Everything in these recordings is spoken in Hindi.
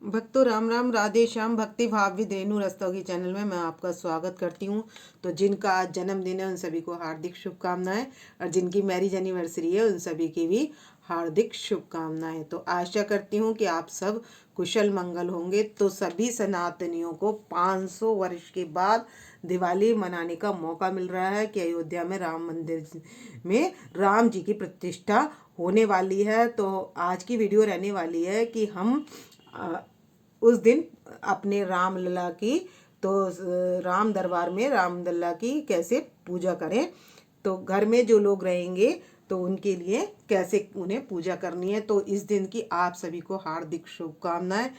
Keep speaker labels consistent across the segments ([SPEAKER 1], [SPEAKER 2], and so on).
[SPEAKER 1] भक्तों राम राम, राधे श्याम। भक्ति भाव विद रेणु रस्तोगी चैनल में मैं आपका स्वागत करती हूँ। तो जिनका आज जन्मदिन है उन सभी को हार्दिक शुभकामनाएं, और जिनकी मैरिज एनिवर्सरी है उन सभी की भी हार्दिक शुभकामनाएं। तो आशा करती हूँ कि आप सब कुशल मंगल होंगे। तो सभी सनातनियों को 500 वर्ष के बाद दिवाली मनाने का मौका मिल रहा है कि अयोध्या में राम मंदिर में राम जी की प्रतिष्ठा होने वाली है। तो आज की वीडियो रहने वाली है कि हम उस दिन अपने रामलला की, तो राम दरबार में रामलला की कैसे पूजा करें। तो घर में जो लोग रहेंगे तो उनके लिए कैसे उन्हें पूजा करनी है। तो इस दिन की आप सभी को हार्दिक शुभकामनाएं।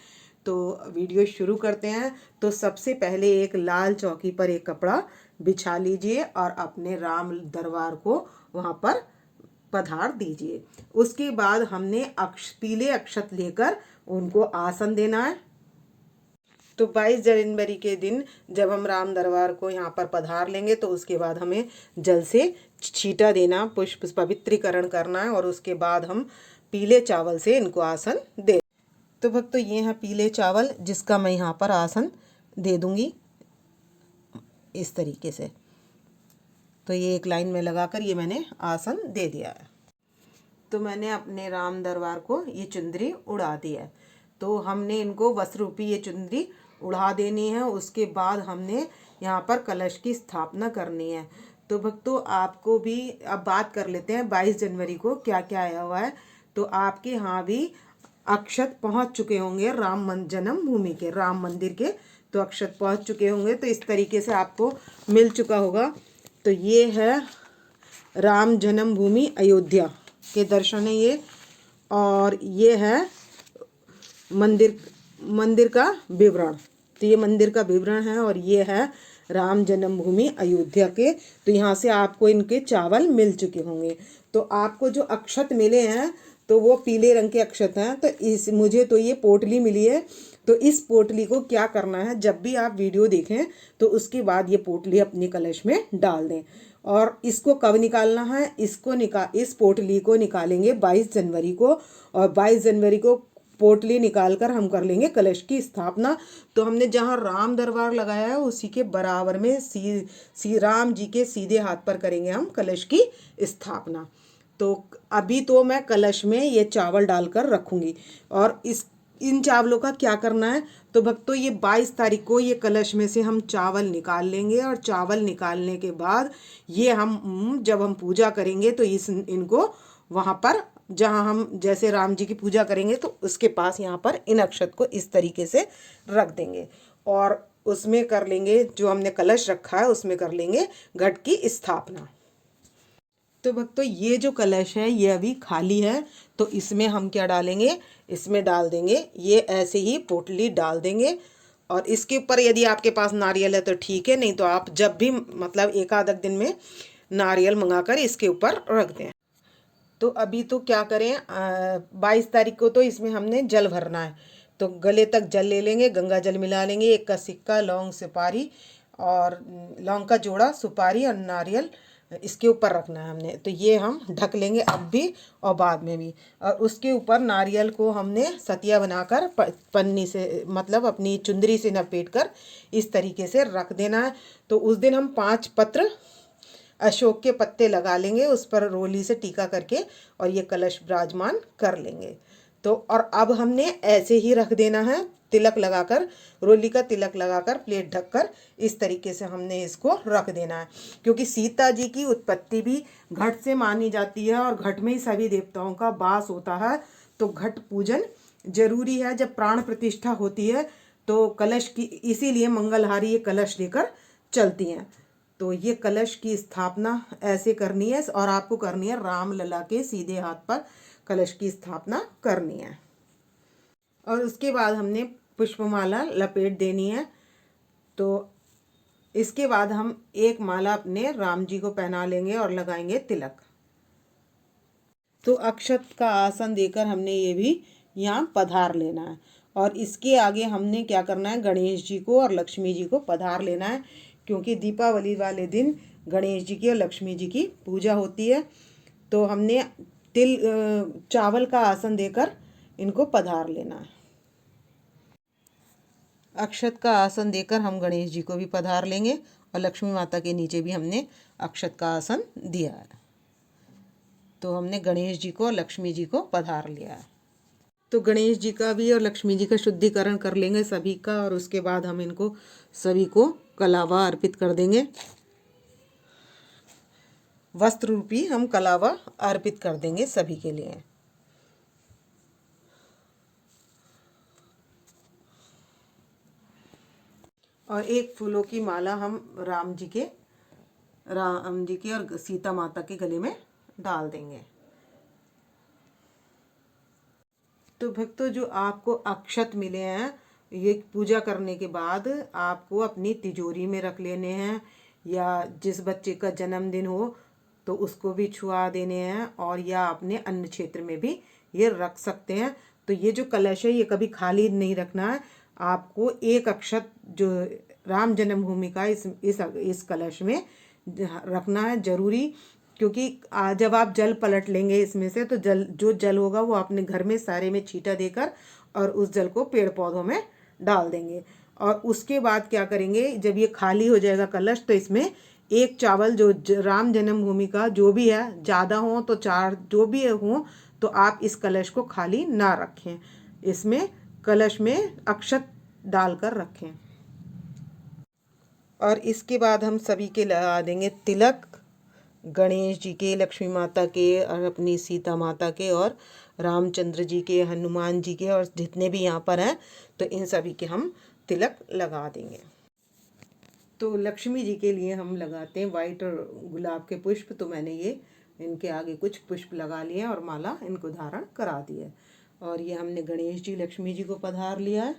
[SPEAKER 1] तो वीडियो शुरू करते हैं। तो सबसे पहले एक लाल चौकी पर एक कपड़ा बिछा लीजिए और अपने राम दरबार को वहाँ पर पधार दीजिए। उसके बाद हमने पीले अक्षत लेकर उनको आसन देना है। तो 22 जनवरी के दिन जब हम राम दरबार को यहाँ पर पधार लेंगे तो उसके बाद हमें जल से छींटा देना, पुष्प पवित्रीकरण करना है, और उसके बाद हम पीले चावल से इनको आसन दे। तो भक्तों ये हैं पीले चावल, जिसका मैं यहाँ पर आसन दे दूँगी इस तरीके से। तो ये एक लाइन में लगाकर ये मैंने आसन दे दिया है। तो मैंने अपने राम दरबार को ये चुंदरी उड़ा दी है। तो हमने इनको वस्त्र रूपी ये चुंदरी उड़ा देनी है। उसके बाद हमने यहाँ पर कलश की स्थापना करनी है। तो भक्तों आपको भी अब बात कर लेते हैं 22 जनवरी को क्या क्या आया हुआ है। तो आपके यहाँ भी अक्षत पहुँच चुके होंगे जन्म भूमि के, राम मंदिर के। तो अक्षत पहुँच चुके होंगे। तो इस तरीके से आपको मिल चुका होगा। तो ये है राम जन्मभूमि अयोध्या के दर्शन है ये, और ये है मंदिर का विवरण। तो ये मंदिर का विवरण है और ये है राम जन्मभूमि अयोध्या के। तो यहाँ से आपको इनके चावल मिल चुके होंगे। तो आपको जो अक्षत मिले हैं तो वो पीले रंग के अक्षत हैं। तो मुझे तो ये पोटली मिली है। तो इस पोटली को क्या करना है, जब भी आप वीडियो देखें तो उसके बाद ये पोटली अपने कलश में डाल दें। और इसको कब निकालना है, इस पोटली को निकालेंगे 22 जनवरी को, और 22 जनवरी को पोटली निकालकर हम कर लेंगे कलश की स्थापना। तो हमने जहाँ राम दरबार लगाया है उसी के बराबर में सी राम जी के सीधे हाथ पर करेंगे हम कलश की स्थापना। तो अभी तो मैं कलश में ये चावल डालकर रखूँगी। और इन चावलों का क्या करना है, तो भक्तों ये 22 तारीख को ये कलश में से हम चावल निकाल लेंगे। और चावल निकालने के बाद ये हम जब हम पूजा करेंगे तो इनको वहाँ पर जहाँ हम जैसे राम जी की पूजा करेंगे तो उसके पास यहाँ पर इन अक्षत को इस तरीके से रख देंगे। और उसमें कर लेंगे, जो हमने कलश रखा है उसमें कर लेंगे घट की स्थापना। तो भक्तों ये जो कलश है ये अभी खाली है। तो इसमें हम क्या डालेंगे, इसमें डाल देंगे ये ऐसे ही पोटली डाल देंगे। और इसके ऊपर यदि आपके पास नारियल है तो ठीक है, नहीं तो आप जब भी मतलब एक आध दिन में नारियल मंगाकर इसके ऊपर रख दें। तो अभी तो क्या करें, 22 तारीख को तो इसमें हमने जल भरना है। तो गले तक जल ले लेंगे, गंगा जल मिला लेंगे, एक का सिक्का, लौंग, सुपारी, और लौंग का जोड़ा, सुपारी और नारियल इसके ऊपर रखना है हमने। तो ये हम ढक लेंगे अब भी और बाद में भी। और उसके ऊपर नारियल को हमने सतिया बनाकर पन्नी से मतलब अपनी चुंदरी से लपेट कर इस तरीके से रख देना है। तो उस दिन हम 5 पत्र अशोक के पत्ते लगा लेंगे उस पर रोली से टीका करके, और ये कलश विराजमान कर लेंगे। तो और अब हमने ऐसे ही रख देना है, तिलक लगाकर, रोली का तिलक लगाकर, प्लेट ढककर इस तरीके से हमने इसको रख देना है। क्योंकि सीता जी की उत्पत्ति भी घट से मानी जाती है और घट में ही सभी देवताओं का वास होता है। तो घट पूजन जरूरी है जब प्राण प्रतिष्ठा होती है। तो कलश की इसीलिए मंगलहारी ये कलश लेकर चलती हैं। तो ये कलश की स्थापना ऐसे करनी है, और आपको करनी है रामलला के सीधे हाथ पर कलश की स्थापना करनी है। और उसके बाद हमने पुष्पमाला लपेट देनी है। तो इसके बाद हम एक माला अपने राम जी को पहना लेंगे और लगाएंगे तिलक। तो अक्षत का आसन देकर हमने ये भी यहाँ पधार लेना है। और इसके आगे हमने क्या करना है, गणेश जी को और लक्ष्मी जी को पधार लेना है। क्योंकि दीपावली वाले दिन गणेश जी की और लक्ष्मी जी की पूजा होती है। तो हमने चावल का आसन देकर इनको पधार लेना है। अक्षत का आसन देकर हम गणेश जी को भी पधार लेंगे और लक्ष्मी माता के नीचे भी हमने अक्षत का आसन दिया है। तो हमने गणेश जी को और लक्ष्मी जी को पधार लिया है। तो गणेश जी का भी और लक्ष्मी जी का शुद्धिकरण कर लेंगे सभी का, और उसके बाद हम इनको सभी को कलावा अर्पित कर देंगे। वस्त्र रूपी हम कलावा अर्पित कर देंगे सभी के लिए। और एक फूलों की माला हम राम जी के और सीता माता के गले में डाल देंगे। तो भक्तों, जो आपको अक्षत मिले हैं, ये पूजा करने के बाद आपको अपनी तिजोरी में रख लेने हैं, या जिस बच्चे का जन्मदिन हो तो उसको भी छुआ देने हैं, और या अपने अन्य क्षेत्र में भी ये रख सकते हैं। तो ये जो कलश है ये कभी खाली नहीं रखना है। आपको एक अक्षत जो राम जन्मभूमि का इस कलश में रखना है जरूरी, क्योंकि जब आप जल पलट लेंगे इसमें से, तो जो जल होगा वो अपने घर में सारे में छींटा देकर और उस जल को पेड़ पौधों में डाल देंगे। और उसके बाद क्या करेंगे, जब ये खाली हो जाएगा कलश, तो इसमें एक चावल जो राम जन्मभूमि का जो भी है, ज़्यादा हो तो 4, जो भी हो, तो आप इस कलश को खाली ना रखें, इसमें कलश में अक्षत डालकर रखें। और इसके बाद हम सभी के लगा देंगे तिलक, गणेश जी के, लक्ष्मी माता के, और अपनी सीता माता के, और रामचंद्र जी के, हनुमान जी के, और जितने भी यहाँ पर हैं तो इन सभी के हम तिलक लगा देंगे। तो लक्ष्मी जी के लिए हम लगाते हैं वाइट और गुलाब के पुष्प। तो मैंने ये इनके आगे कुछ पुष्प लगा लिए और माला इनको धारण करा दी है। और ये हमने गणेश जी, लक्ष्मी जी को पधार लिया है,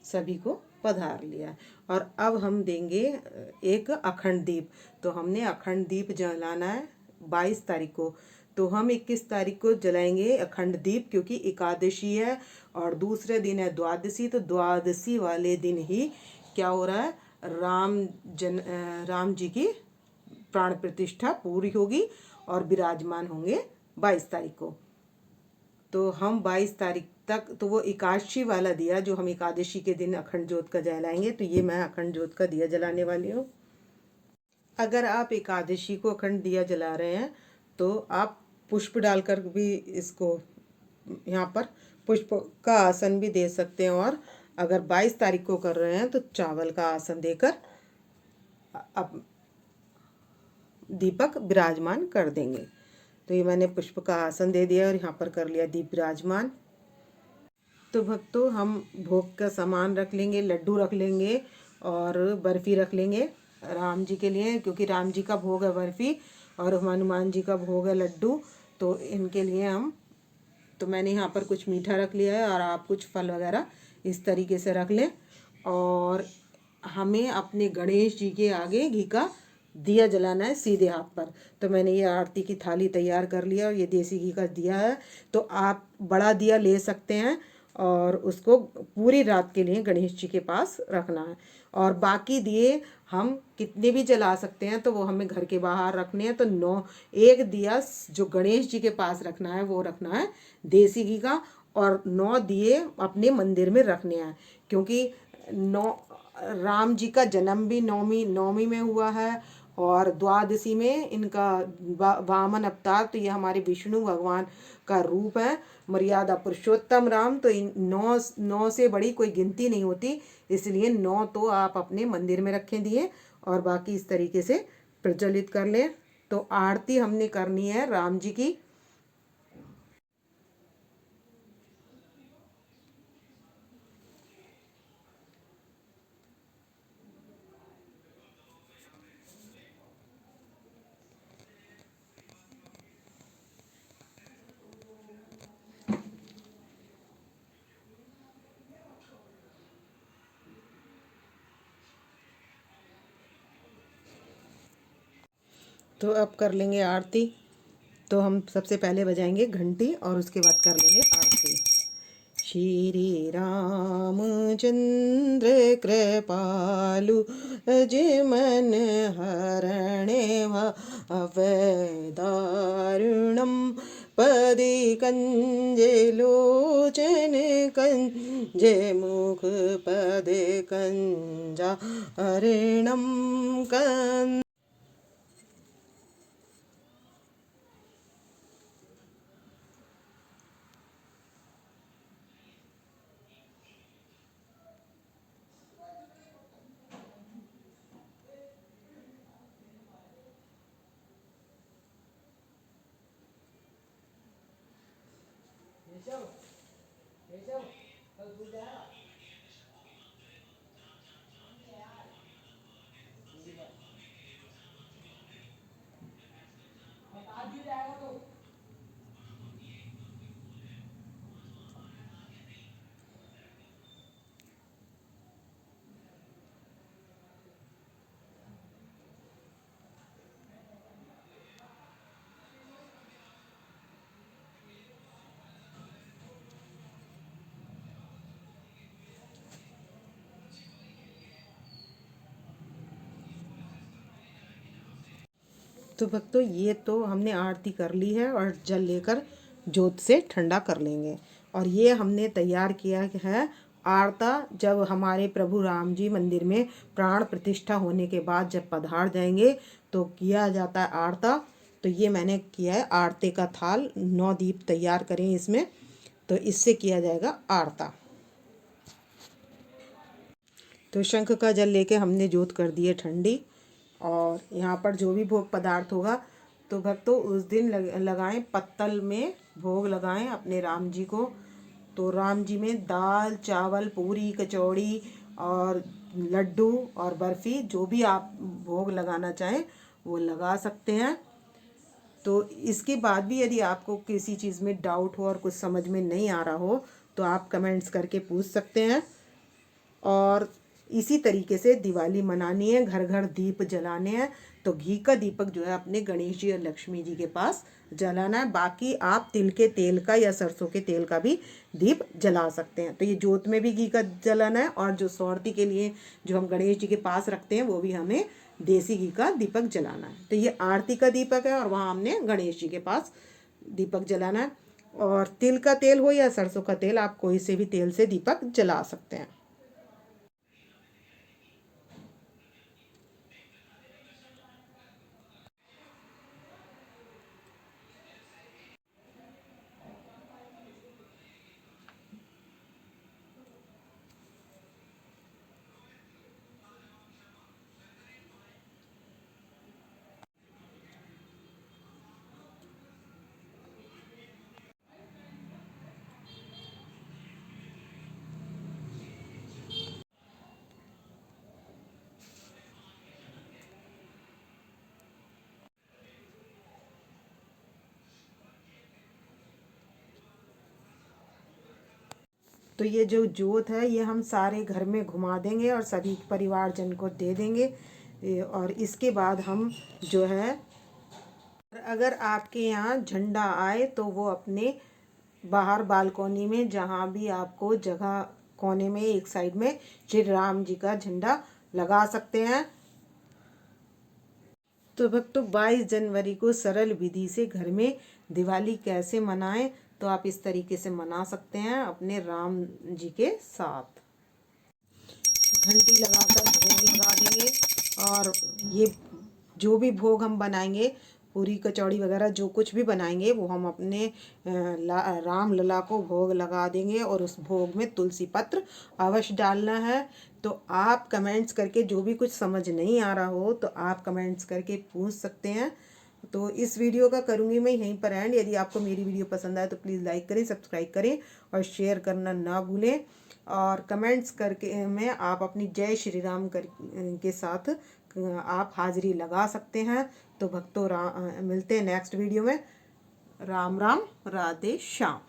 [SPEAKER 1] सभी को पधार लिया। और अब हम देंगे एक अखंड दीप। तो हमने अखंड दीप जलाना है 22 तारीख को। तो हम 21 तारीख को जलाएंगे अखंड दीप, क्योंकि एकादशी है और दूसरे दिन है द्वादशी। तो द्वादशी वाले दिन ही क्या हो रहा है, राम जी की प्राण प्रतिष्ठा पूरी होगी और विराजमान होंगे 22 तारीख को। तो हम 22 तारीख तक, तो वो एकादशी वाला दिया जो हम एकादशी के दिन अखंड ज्योत का जलाएंगे, तो ये मैं अखंड ज्योत का दिया जलाने वाली हूँ। अगर आप एकादशी को अखंड दिया जला रहे हैं तो आप पुष्प डालकर भी इसको, यहाँ पर पुष्प का आसन भी दे सकते हैं। और अगर 22 तारीख को कर रहे हैं तो चावल का आसन देकर अब दीपक विराजमान कर देंगे। तो ये मैंने पुष्प का आसन दे दिया और यहाँ पर कर लिया दीप विराजमान। तो भक्तों, हम भोग का सामान रख लेंगे, लड्डू रख लेंगे और बर्फ़ी रख लेंगे राम जी के लिए, क्योंकि राम जी का भोग है बर्फ़ी और हनुमान जी का भोग है लड्डू। तो इनके लिए तो मैंने यहाँ पर कुछ मीठा रख लिया है, और आप कुछ फल वगैरह इस तरीके से रख लें। और हमें अपने गणेश जी के आगे घी का दिया जलाना है सीधे हाथ पर। तो मैंने ये आरती की थाली तैयार कर लिया और ये देसी घी का दिया है। तो आप बड़ा दिया ले सकते हैं और उसको पूरी रात के लिए गणेश जी के पास रखना है। और बाकी दिए हम कितने भी जला सकते हैं, तो वो हमें घर के बाहर रखने हैं। तो एक दिया जो गणेश जी के पास रखना है वो रखना है देसी घी का, और 9 दिए अपने मंदिर में रखने हैं, क्योंकि राम जी का जन्म भी नौमी में हुआ है और द्वादशी में इनका वामन अवतार। तो ये हमारे विष्णु भगवान का रूप है, मर्यादा पुरुषोत्तम राम। तो इन 9 से बड़ी कोई गिनती नहीं होती, इसलिए 9 तो आप अपने मंदिर में रखें दिए, और बाकी इस तरीके से प्रज्वलित कर लें। तो आरती हमने करनी है राम जी की। तो अब कर लेंगे आरती। तो हम सबसे पहले बजाएंगे घंटी और उसके बाद कर लेंगे आरती। श्री रामचंद्र कृपालु अजमन हरणे भवदारुणम पदे कंजे लोचन कंजे मुख पदे कंजा हरिणम कं। तो भक्तों ये तो हमने आरती कर ली है और जल लेकर जोत से ठंडा कर लेंगे। और ये हमने तैयार किया है आरता। जब हमारे प्रभु राम जी मंदिर में प्राण प्रतिष्ठा होने के बाद जब पधार जाएंगे तो किया जाता है आरता। तो ये मैंने किया है आरती का थाल, 9 दीप तैयार करें इसमें, तो इससे किया जाएगा आरता। तो शंख का जल लेके हमने जोत कर दी है ठंडी। और यहाँ पर जो भी भोग पदार्थ होगा तो भक्तों उस दिन लगाएं, पत्तल में भोग लगाएं अपने राम जी को। तो राम जी में दाल चावल पूरी कचौड़ी और लड्डू और बर्फ़ी जो भी आप भोग लगाना चाहें वो लगा सकते हैं। तो इसके बाद भी यदि आपको किसी चीज़ में डाउट हो और कुछ समझ में नहीं आ रहा हो तो आप कमेंट्स करके पूछ सकते हैं। और इसी तरीके से दिवाली मनानी है, घर घर दीप जलाने हैं। तो घी का दीपक जो है अपने गणेश जी और लक्ष्मी जी के पास जलाना है। बाकी आप तिल के तेल का या सरसों के तेल का भी दीप जला सकते हैं। तो ये जोत में भी घी का जलाना है और जो सौरती के लिए जो हम गणेश जी के पास रखते हैं वो भी हमें देसी घी का दीपक जलाना है। तो ये आरती का दीपक है और वहाँ हमने गणेश जी के पास दीपक जलाना है। और तिल का तेल हो या सरसों का तेल, आप कोई से भी तेल से दीपक जला सकते हैं। तो ये जो जोत है ये हम सारे घर में घुमा देंगे और सभी परिवारजन को दे देंगे। और इसके बाद हम जो है, अगर आपके यहाँ झंडा आए तो वो अपने बाहर बालकोनी में जहाँ भी आपको जगह कोने में एक साइड में श्री राम जी का झंडा लगा सकते हैं। तो भक्तों 22 जनवरी को सरल विधि से घर में दिवाली कैसे मनाएं, तो आप इस तरीके से मना सकते हैं अपने राम जी के साथ। घंटी लगाकर भोग लगा देंगे। और ये जो भी भोग हम बनाएंगे, पूरी कचौड़ी वगैरह जो कुछ भी बनाएंगे वो हम अपने राम लला को भोग लगा देंगे। और उस भोग में तुलसी पत्र अवश्य डालना है। तो आप कमेंट्स करके जो भी कुछ समझ नहीं आ रहा हो तो आप कमेंट्स करके पूछ सकते हैं। तो इस वीडियो का करूँगी मैं यहीं पर एंड। यदि आपको मेरी वीडियो पसंद आए तो प्लीज़ लाइक करें, सब्सक्राइब करें और शेयर करना ना भूलें। और कमेंट्स करके में आप अपनी जय श्री राम के साथ आप हाजिरी लगा सकते हैं। तो भक्तों मिलते हैं नेक्स्ट वीडियो में। राम राम, राधे श्याम।